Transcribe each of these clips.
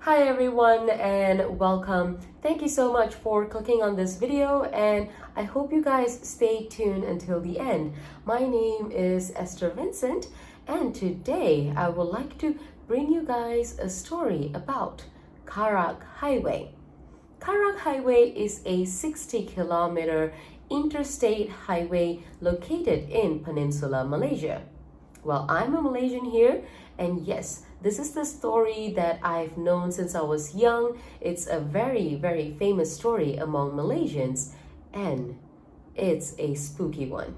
Hi everyone and welcome. Thank you so much for clicking on this video and I hope you guys stay tuned until the end. My name is Esther Vincent and today I would like to bring you guys a story about Karak Highway. Karak Highway is a 60-kilometer interstate highway located in Peninsular Malaysia. Well, I'm a Malaysian here, and yes, this is the story that I've known since I was young. It's a very, very famous story among Malaysians, and it's a spooky one.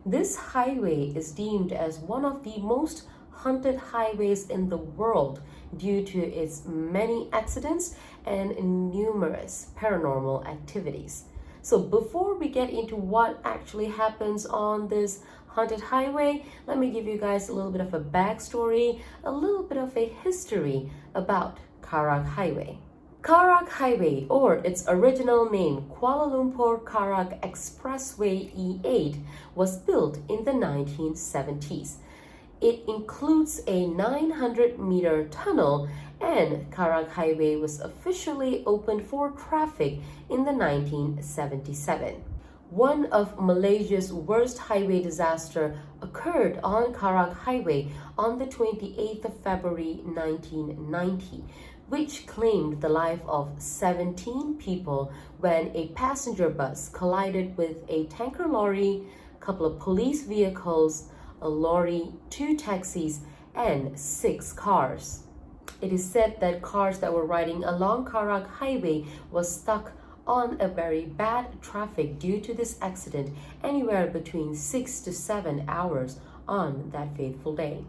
This highway is deemed as one of the most haunted highways in the world due to its many accidents and numerous paranormal activities. So before we get into what actually happens on this haunted highway, let me give you guys a little bit of a backstory, a little bit of a history about Karak Highway. Karak Highway, or its original name Kuala Lumpur Karak Expressway E8, was built in the 1970s. It includes a 900-meter tunnel, and Karak Highway was officially opened for traffic in the 1977. One of Malaysia's worst highway disaster occurred on Karak Highway on the 28th of February 1990, which claimed the life of 17 people when a passenger bus collided with a tanker lorry, a couple of police vehicles, a lorry, 2 taxis, and 6 cars. It is said that cars that were riding along Karak Highway was stuck on a very bad traffic due to this accident anywhere between 6 to 7 hours on that fateful day.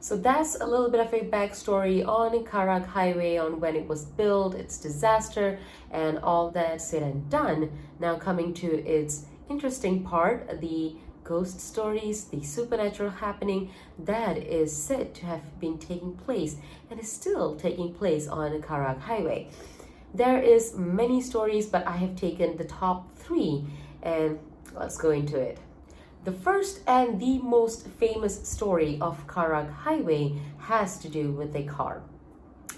So that's a little bit of a backstory on Karak Highway, on when it was built, its disaster, and all that said and done. Now coming to its interesting part, the ghost stories, the supernatural happening that is said to have been taking place and is still taking place on Karak Highway. There is many stories, but I have taken the top 3 and let's go into it. The first and the most famous story of Karak Highway has to do with a car.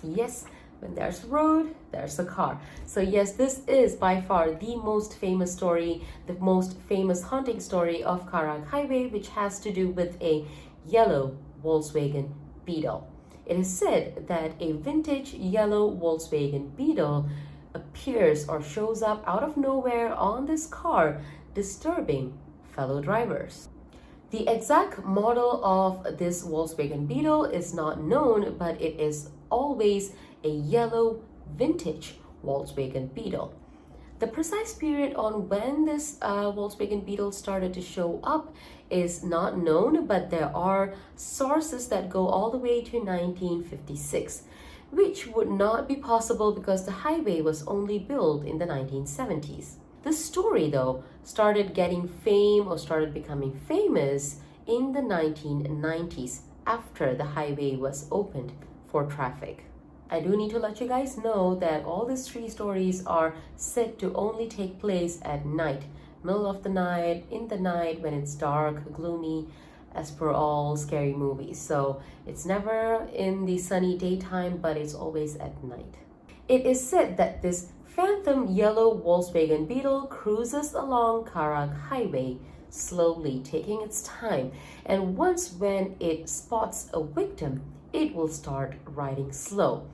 Yes, when there's a road, there's a car. So yes, this is by far the most famous story, the most famous haunting story of Karak Highway, which has to do with a yellow Volkswagen Beetle. It is said that a vintage yellow Volkswagen Beetle appears or shows up out of nowhere on this car, disturbing fellow drivers. The exact model of this Volkswagen Beetle is not known, but it is always a yellow vintage Volkswagen Beetle. The precise period on when this Volkswagen Beetle started to show up is not known, but there are sources that go all the way to 1956, which would not be possible because the highway was only built in the 1970s. The story, though, started getting fame or started becoming famous in the 1990s after the highway was opened for traffic. I do need to let you guys know that all these 3 stories are said to only take place at night, middle of the night, in the night when it's dark, gloomy, as per all scary movies. So it's never in the sunny daytime, but it's always at night. It is said that this phantom yellow Volkswagen Beetle cruises along Karak Highway, slowly taking its time, and once when it spots a victim, it will start riding slow.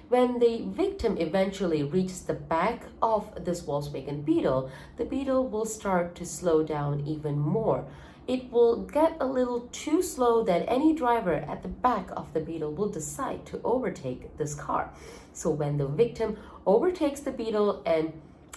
When the victim eventually reaches the back of this Volkswagen Beetle, the Beetle will start to slow down even more. It will get a little too slow that any driver at the back of the Beetle will decide to overtake this car. So when the victim overtakes the Beetle and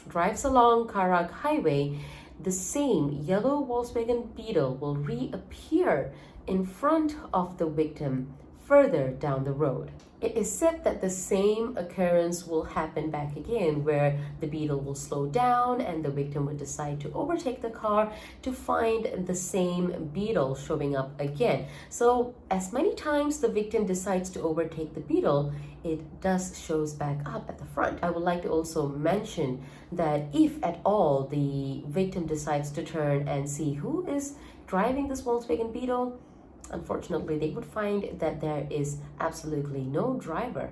drives along Karak Highway, the same yellow Volkswagen Beetle will reappear in front of the victim further down the road. It is said that the same occurrence will happen back again, where the Beetle will slow down and the victim will decide to overtake the car to find the same Beetle showing up again. So as many times the victim decides to overtake the Beetle, it does shows back up at the front. I would like to also mention that if at all the victim decides to turn and see who is driving this Volkswagen Beetle, unfortunately, they would find that there is absolutely no driver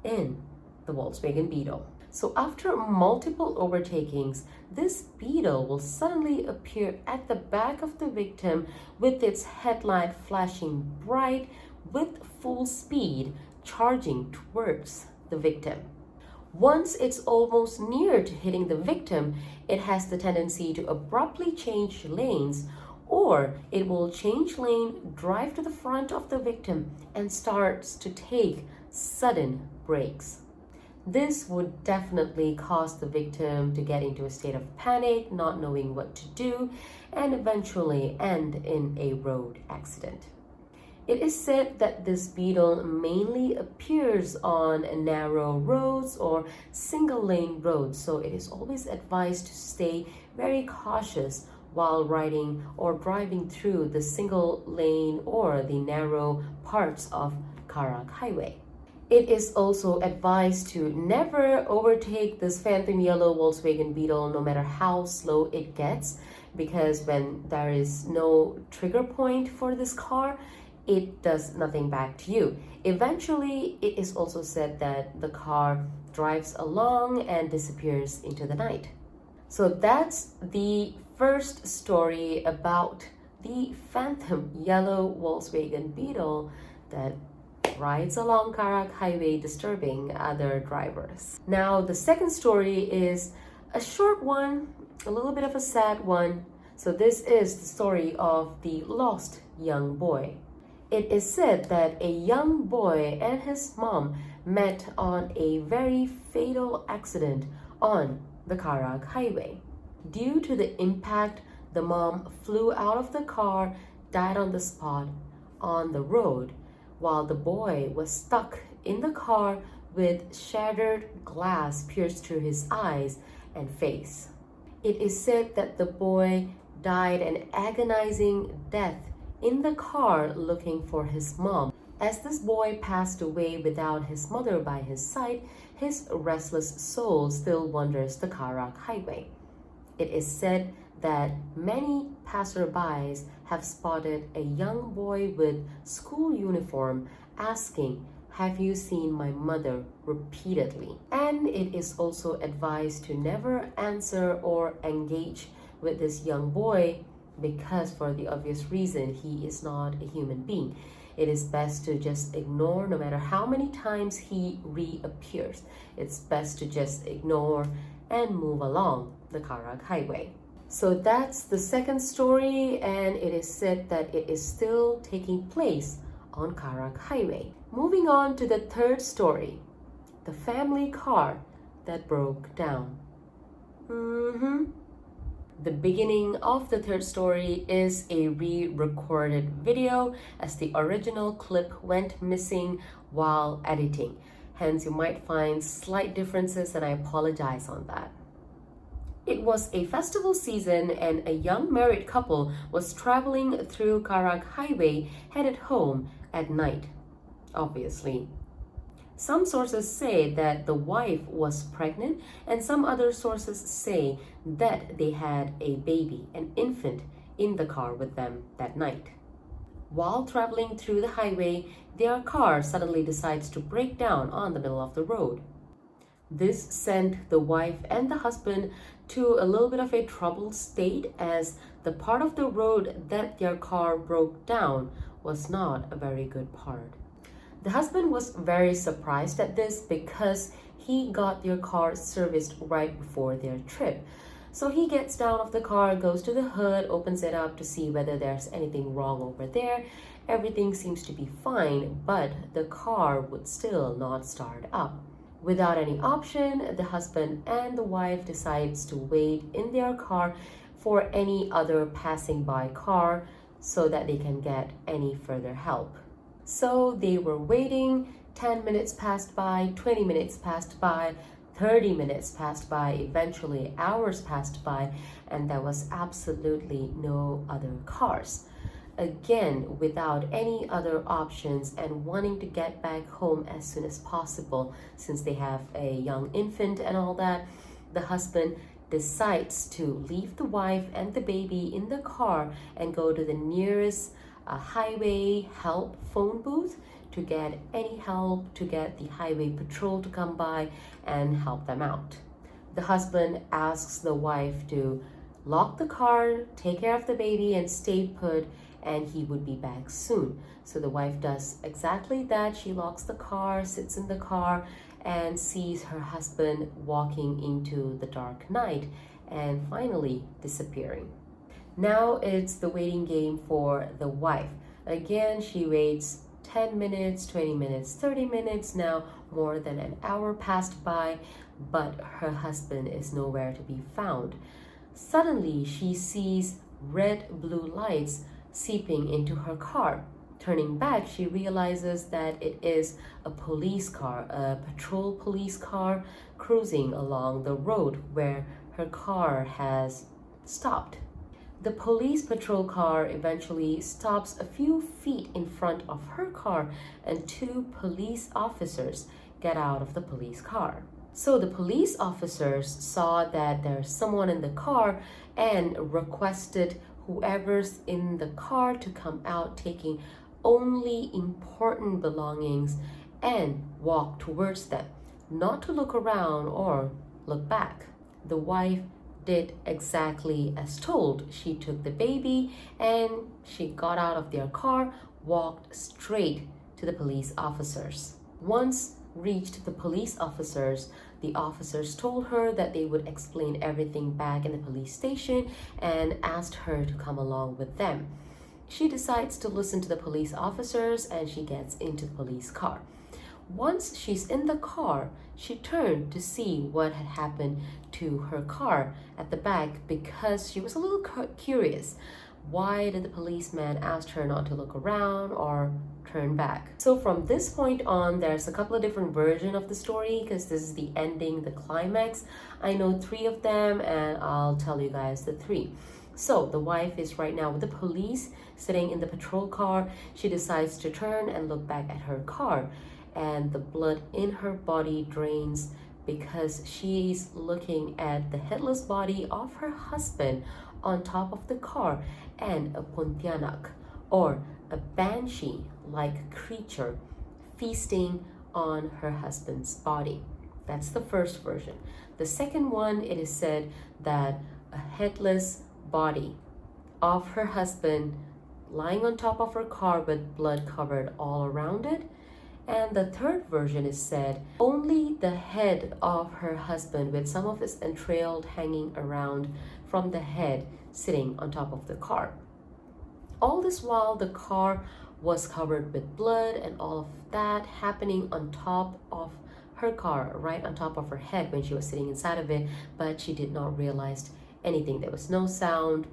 in the Volkswagen Beetle. So after multiple overtakings, this beetle will suddenly appear at the back of the victim with its headlight flashing bright with full speed, charging towards the victim. Once it's almost near to hitting the victim, it has the tendency to abruptly change lanes, or it will change lane, drive to the front of the victim, and starts to take sudden breaks. This would definitely cause the victim to get into a state of panic, not knowing what to do, and eventually end in a road accident. It is said that this beetle mainly appears on narrow roads or single lane roads, so it is always advised to stay very cautious while riding or driving through the single lane or the narrow parts of Karak Highway. It is also advised to never overtake this phantom yellow Volkswagen Beetle no matter how slow it gets, because when there is no trigger point for this car, it does nothing back to you. Eventually, it is also said that the car drives along and disappears into the night. So that's the first story about the phantom yellow Volkswagen Beetle that rides along Karak Highway disturbing other drivers. Now, the second story is a short one, a little bit of a sad one. So this is the story of the lost young boy. It is said that a young boy and his mom met on a very fatal accident on the Karak Highway. Due to the impact, the mom flew out of the car, died on the spot on the road, while the boy was stuck in the car with shattered glass pierced through his eyes and face. It is said that the boy died an agonizing death in the car looking for his mom. As this boy passed away without his mother by his side, his restless soul still wanders the Karak Highway. It is said that many passerbys have spotted a young boy with school uniform asking, "Have you seen my mother?" repeatedly. And it is also advised to never answer or engage with this young boy because, for the obvious reason, he is not a human being. It is best to just ignore no matter how many times he reappears. It's best to just ignore and move along the Karak Highway. So that's the second story, and it is said that it is still taking place on Karak Highway. Moving on to the third story, the family car that broke down. The beginning of the third story is a re-recorded video, as the original clip went missing while editing. Hence, you might find slight differences, and I apologize on that. It was a festival season, and a young married couple was traveling through Karak Highway headed home at night, obviously. Some sources say that the wife was pregnant, and some other sources say that they had a baby, an infant, in the car with them that night. While traveling through the highway, their car suddenly decides to break down on the middle of the road. This sent the wife and the husband to a little bit of a troubled state, as the part of the road that their car broke down was not a very good part. The husband was very surprised at this because he got their car serviced right before their trip. So he gets down of the car, goes to the hood, opens it up to see whether there's anything wrong over there. Everything seems to be fine, but the car would still not start up. Without any option, the husband and the wife decides to wait in their car for any other passing by car so that they can get any further help. So they were waiting. 10 minutes passed by, 20 minutes passed by, 30 minutes passed by, eventually hours passed by, and there was absolutely no other cars. Again, without any other options and wanting to get back home as soon as possible, since they have a young infant and all that, the husband decides to leave the wife and the baby in the car and go to the nearest highway help phone booth to get any help, to get the highway patrol to come by and help them out. The husband asks the wife to lock the car, take care of the baby, and stay put, and he would be back soon. So the wife does exactly that. She locks the car, sits in the car, and sees her husband walking into the dark night and finally disappearing. Now it's the waiting game for the wife. Again, she waits 10 minutes, 20 minutes, 30 minutes. Now more than an hour passed by, but her husband is nowhere to be found. Suddenly, she sees red-blue lights seeping into her car. Turning back, she realizes that it is a police car, a patrol police car cruising along the road where her car has stopped. The police patrol car eventually stops a few feet in front of her car, and two police officers get out of the police car. So the police officers saw that there's someone in the car and requested whoever's in the car to come out taking only important belongings and walk towards them, not to look around or look back. The wife did exactly as told. She took the baby and she got out of their car, walked straight to the police officers. Once reached the police officers, the officers told her that they would explain everything back in the police station and asked her to come along with them. She decides to listen to the police officers and she gets into the police car. Once she's in the car, she turned to see what had happened to her car at the back because she was a little curious. Why did the policeman ask her not to look around or turn back? So from this point on, there's a couple of different versions of the story because this is the ending, the climax. I know 3 of them and I'll tell you guys the 3. So the wife is right now with the police sitting in the patrol car. She decides to turn and look back at her car, and the blood in her body drains because she's looking at the headless body of her husband on top of the car and a pontianak, or a banshee-like creature feasting on her husband's body. That's the first version. The second one, it is said that a headless body of her husband lying on top of her car with blood covered all around it. And the third version is said only the head of her husband with some of his entrails hanging around from the head sitting on top of the car. All this while the car was covered with blood and all of that happening on top of her car, right on top of her head when she was sitting inside of it, but she did not realize anything. There was no sound,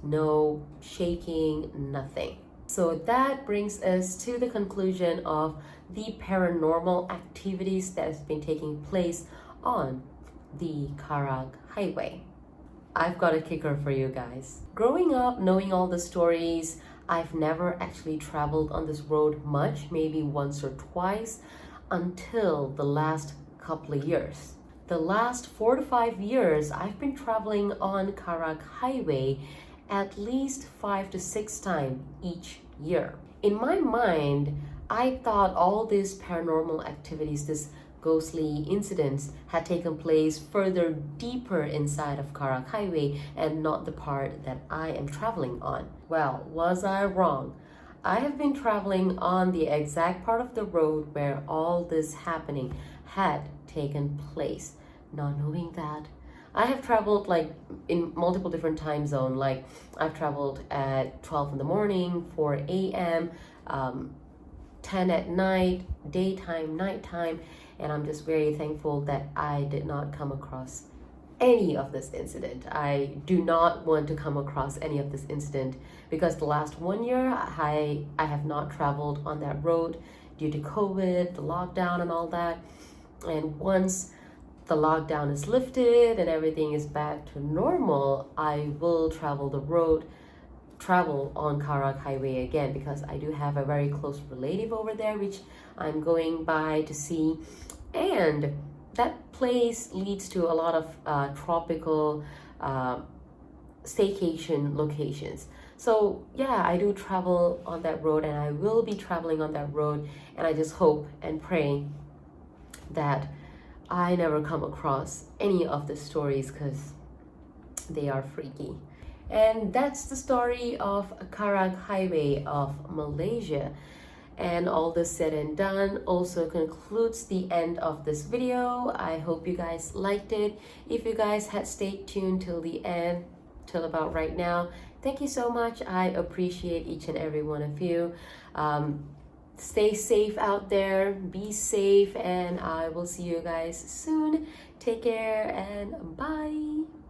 no shaking, nothing. So that brings us to the conclusion of the paranormal activities that has been taking place on the Karak Highway. I've got a kicker for you guys. Growing up, knowing all the stories, I've never actually traveled on this road much, maybe once or twice, until the last couple of years. The last 4 to 5 years, I've been traveling on Karak Highway at least 5 to 6 times each year. In my mind, I thought all these paranormal activities, these ghostly incidents, had taken place further deeper inside of Karak Highway and not the part that I am traveling on. Well, was I wrong? I have been traveling on the exact part of the road where all this happening had taken place. Not knowing that, I have traveled like in multiple different time zones. Like I've traveled at 12 in the morning, 4 a.m., 10 at night, daytime, nighttime, and I'm just very thankful that I did not come across any of this incident. I do not want to come across any of this incident because the last 1 year I have not traveled on that road due to COVID, the lockdown and all that. And once the lockdown is lifted and everything is back to normal, I will travel on Karak Highway again because I do have a very close relative over there which I'm going by to see, and that place leads to a lot of tropical staycation locations. So yeah, I do travel on that road, and I will be traveling on that road, and I just hope and pray that I never come across any of the stories, because they are freaky. And that's the story of Karak Highway of Malaysia. And all this said and done also concludes the end of this video. I hope you guys liked it. If you guys had stayed tuned till the end, till about right now, thank you so much. I appreciate each and every one of you. Stay safe out there, be safe, and I will see you guys soon. Take care and bye.